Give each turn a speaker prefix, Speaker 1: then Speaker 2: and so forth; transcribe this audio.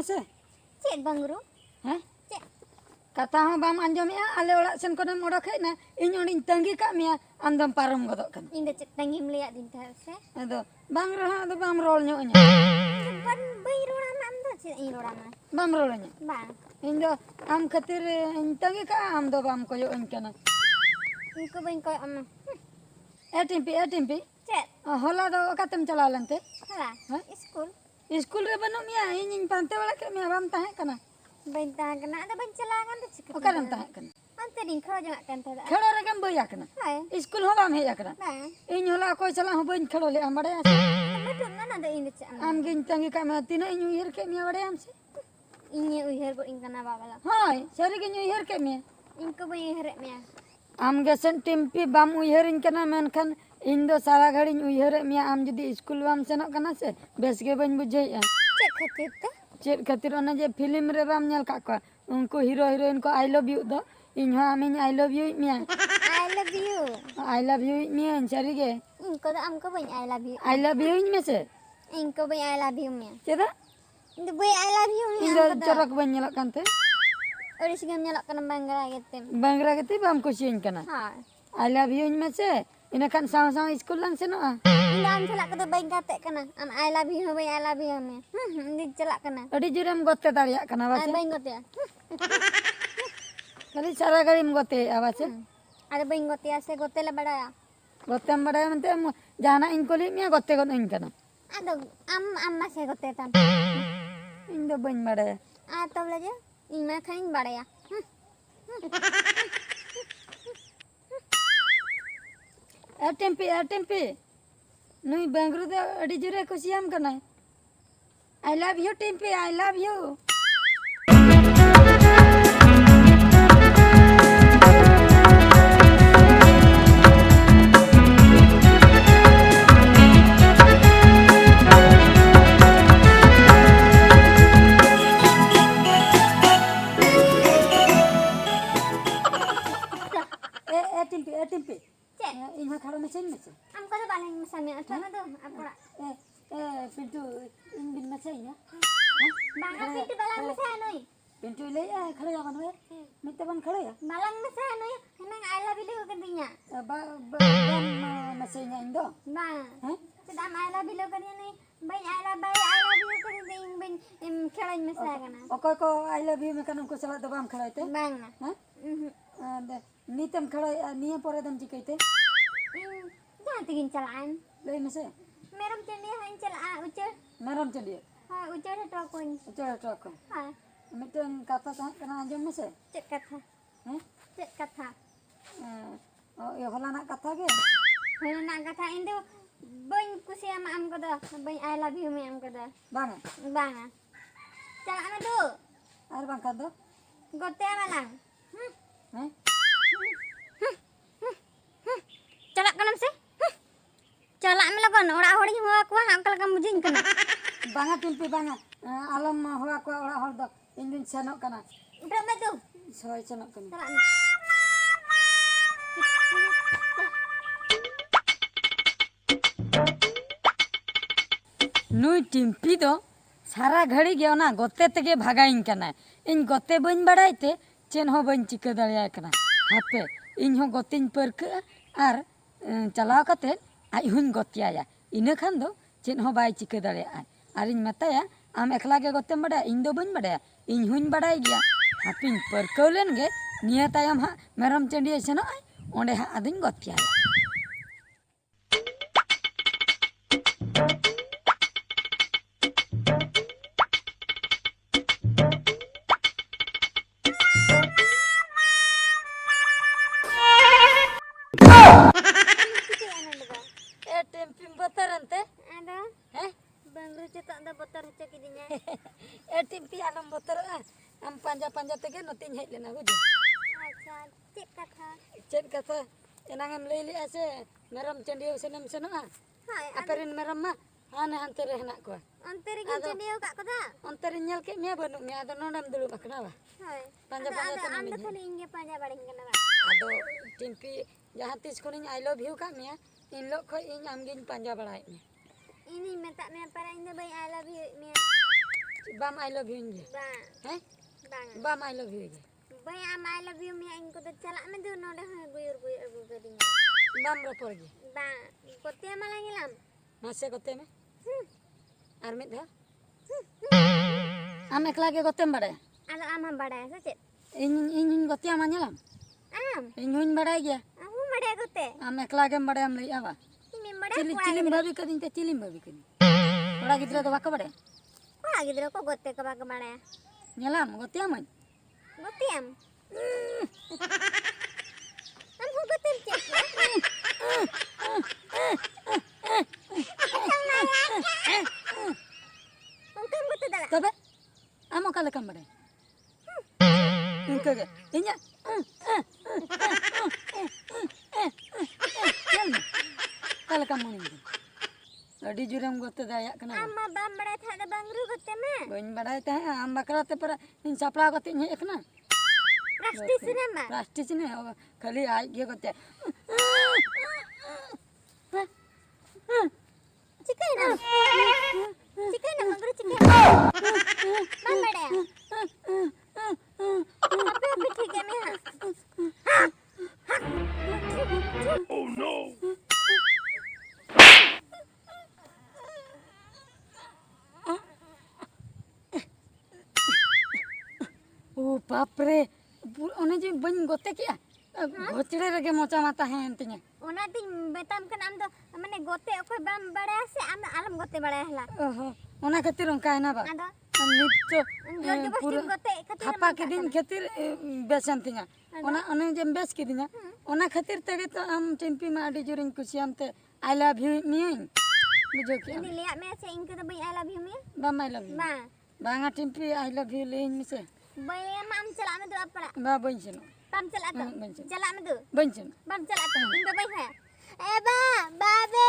Speaker 1: mese.
Speaker 2: Cek bangru.
Speaker 1: Hah?
Speaker 2: Cek.
Speaker 1: Kata hon bam anjomnya ale orak sen konem odok hejna iny onding tanggi kak mia andam parom godok kan.
Speaker 2: Inde cek tangi melihat din se.
Speaker 1: Ado bang roha ado bam rol nyoknya.
Speaker 2: Ban bai rora am do cek i rora ma.
Speaker 1: Bam rolnya.
Speaker 2: Bang.
Speaker 1: Indo am khatir iny tanggi kak am do bam koyo iny kana.
Speaker 2: Iko bain koy am.
Speaker 1: Timpi.
Speaker 2: Cek.
Speaker 1: Hola do katem chala lante.
Speaker 2: Hala.
Speaker 1: Hah?
Speaker 2: School.
Speaker 1: School re banu mia iny pante wala ke mia bam tahe kana.
Speaker 2: Bain ta kana ada bain celangan de cek.
Speaker 1: Okaram tahe kana.
Speaker 2: Ante din khro jama kan ta.
Speaker 1: Khelo re gam boya kana.
Speaker 2: Hai.
Speaker 1: School ho bam heja kana.
Speaker 2: Bang.
Speaker 1: Iny hola koy chala ho bain khelo le am bade ase.
Speaker 2: Betul mana ada inde cek am.
Speaker 1: Am gin tangi kak mia tina iny uyer ke mia bade am se.
Speaker 2: Inye uher go ingkana babala.
Speaker 1: Hoy sari gin uyer ke mia.
Speaker 2: Inko bain herek mea.
Speaker 1: am gesen timpi bam uyerin kana menkan indo sara ghadin uyere mia am judi school bam senok kana se bes ge bain bujhei
Speaker 2: Cek khatir te.
Speaker 1: chet khatir ona je film re bam nyal ka ko unku hero heroine ko I love you do इन हो Amini I love you mia
Speaker 2: I love you.
Speaker 1: I love you mia sari ge
Speaker 2: Inko da am ko bain I love you.
Speaker 1: I love you me se
Speaker 2: Inko bain I love you mea.
Speaker 1: cheda
Speaker 2: Inde bain I love you mea.
Speaker 1: indo chorok bain nyalok kante
Speaker 2: Oris gam nyalak kana bangra gitu.
Speaker 1: bangra geti bam kusin kana
Speaker 2: Ha.
Speaker 1: I love you me se ina kan sama-sama school lang seno
Speaker 2: Inde am celak kada bain kate kana. Am I love you bain I love you mea. Inde celak kana.
Speaker 1: adi juram gotte dariya kana
Speaker 2: Ai
Speaker 1: base
Speaker 2: bain gote ya.
Speaker 1: kali sara gadim gotte abase
Speaker 2: Ada bain gote ya se gote la badaya.
Speaker 1: gotem badai mente jana in koli mia gotte gon in kana
Speaker 2: Ada amma se gote tam.
Speaker 1: in do bain badai
Speaker 2: Ah tabla je. Ima khain badaya.
Speaker 1: tempi nui bangru de adi jure kusiam kana I love you tempi I love you timpi
Speaker 2: Cek.
Speaker 1: in ha kharo mesin mesin
Speaker 2: Am kada baling misalnya atau tu apa?
Speaker 1: pintu in bin mesin ya
Speaker 2: Bang api tu balang misalnya noi.
Speaker 1: pintu le kharo ya kan we mitte ban kharo ya
Speaker 2: Balang misalnya noi. Henang I love you katinya.
Speaker 1: bam mesin ya indo
Speaker 2: Bang.
Speaker 1: Hah?
Speaker 2: Sedang I love you katinya noi. Bain I love you katinya bain kelain misalnya kana.
Speaker 1: okoy ko I love you me kan ko salat do bam kharo te
Speaker 2: Bang.
Speaker 1: ha nitem kharo niya pore dam chikaite
Speaker 2: Jangan tingin celaan.
Speaker 1: le mese
Speaker 2: Meram cendi hain celaan ucil.
Speaker 1: maram chali
Speaker 2: Ha ucil tu aku.
Speaker 1: chara trako
Speaker 2: Ha
Speaker 1: miten kata kana anjom mese
Speaker 2: cek kata.
Speaker 1: ha
Speaker 2: Cek kata.
Speaker 1: e hola nak kata ge
Speaker 2: Kalau nak kata itu bain kusi sama am kada. Bain I love you me am kada.
Speaker 1: bang
Speaker 2: Bang. Celaan tu.
Speaker 1: ar bang kado
Speaker 2: Gote balang.
Speaker 1: ha
Speaker 2: Celak kanam sih? Celak melakukan orang orang yang aku angkal kamu jin kena.
Speaker 1: banga timpi banga alam hoa ko ora hor do indin senok kana
Speaker 2: Berapa tu?
Speaker 1: soy senok kana
Speaker 2: Celak ni.
Speaker 1: नुई टिम्पी दो सारा घड़ी गे ना गोते तेगे भागाइन कना इन गोते बइन बड़ाइते chain हो बइन चिका दाड़िया कना हापे इन हो गोतिन परक आर चलाव कते आई हुन गोतिया इना खान दो चेन हो बाय चिका दाड़िया आर इन मताया आम एकला गे गोतेम बड़ा इन दो बइन बड़ा इन हुन बड़ाई गया हापिन परकौलेन गे निया तायम हा मेरम चंडिया सेनो ओंडे हा आदिन गोतिया टिम्पी बतरंते
Speaker 2: Ada.
Speaker 1: हैं
Speaker 2: Bang Rucu tak ada botar cek idinya.
Speaker 1: टिम्पी आलम बतर हम पांजा पांजा तेगे नतिन हेज लेना बुझे
Speaker 2: Acha cek kata.
Speaker 1: चेद कथा एनांग हम ले लिया से मेरम चंडियो सेनम सेनोआ
Speaker 2: Hai.
Speaker 1: अपेरिन मेरम मा हाने हानते रे हेना को
Speaker 2: Antara kita dia kak kata.
Speaker 1: अंतरिन nyal के मिया बनु मिया आदो नोडम दुलु बकना बा
Speaker 2: Hai.
Speaker 1: Panja
Speaker 2: Ada
Speaker 1: Panja
Speaker 2: ada
Speaker 1: तने
Speaker 2: anda
Speaker 1: मिया
Speaker 2: kali inge panja baring kena.
Speaker 1: आदो टिम्पी जहां तीस कोनी आई लव यू का मिया इन लोग को इन आमगिन पांजा बड़ाई में
Speaker 2: Ini minta me para inda bayi I love you me.
Speaker 1: bam I love you nya
Speaker 2: Bang.
Speaker 1: eh
Speaker 2: Bang.
Speaker 1: bam I love you ge
Speaker 2: Bay am I love you mi aing ko to chalak me du node hoy guyur agu gading.
Speaker 1: bam ropor ge
Speaker 2: Bang. Kote malah ngilam.
Speaker 1: mase gote me ar mit dha am ekla ge gotem bade
Speaker 2: Ado am ham badaya se chet.
Speaker 1: इन गोतिया मानेलाम
Speaker 2: Am.
Speaker 1: इन हुइन बड़ाई गया
Speaker 2: Aku badaya kote.
Speaker 1: आम एकला game बड़े हम लई आवा
Speaker 2: Ini badaya
Speaker 1: चिली
Speaker 2: kora
Speaker 1: चिलिम भाभी कदिन ते चिलिम भाभी कदिन बड़ा गिद्रा तो बाका बड़े
Speaker 2: kora gidro ko gote ko bag badaya.
Speaker 1: नेलाम गोतिया मन
Speaker 2: Gote am. Am hu gote chet. Ungkam gote dala.
Speaker 1: तबे आमो काले कम बड़े इनके गे इन्या चल काले कम मन अडी जुरम गोते दाया कना
Speaker 2: Amma bam badaya tha da bangru gote me.
Speaker 1: Going बड़ाई ते आम बकरा ते पर इन सपला गोते इन एकना
Speaker 2: Prastis nama.
Speaker 1: प्लास्टिक ने खाली आई गे गोते
Speaker 2: Cikai nama. Cikai nama bangru cikai. Bam badaya. Apa apa ठीक है मैं हाँ.
Speaker 3: Oh no!
Speaker 1: ओ बाप रे ओने जे बन गोते किया घोचड़े रगे मोचा माता है अंतिने
Speaker 2: ओना दिन बेतम के नाम दो माने गोते ओको बम बड़ा से आम आलम गोते बड़ा हला
Speaker 1: ओहो ओना खातिर उनका है ना बा
Speaker 2: आदो
Speaker 1: नित्य
Speaker 2: जो
Speaker 1: पूरा
Speaker 2: गोते खातिर
Speaker 1: थापा के दिन खातिर बेसन तिना ओना ओने जे बेस के दिना ओना खातिर तगे तो हम टिम्पी में आडी जोरिन कुसियाम ते आई लव यू मियन बुझो के
Speaker 2: ini lihat me se ingke to I love you me
Speaker 1: बा आई लव यू
Speaker 2: ba
Speaker 1: बांगा टिम्पी आई लव यू लेन मिसे
Speaker 2: bay am celak me tu apa
Speaker 1: बा बंचनो
Speaker 2: pam celak tu
Speaker 1: bencin.
Speaker 2: celak me tu
Speaker 1: बंचनो
Speaker 2: pam celak tu ingke bay saya ba babe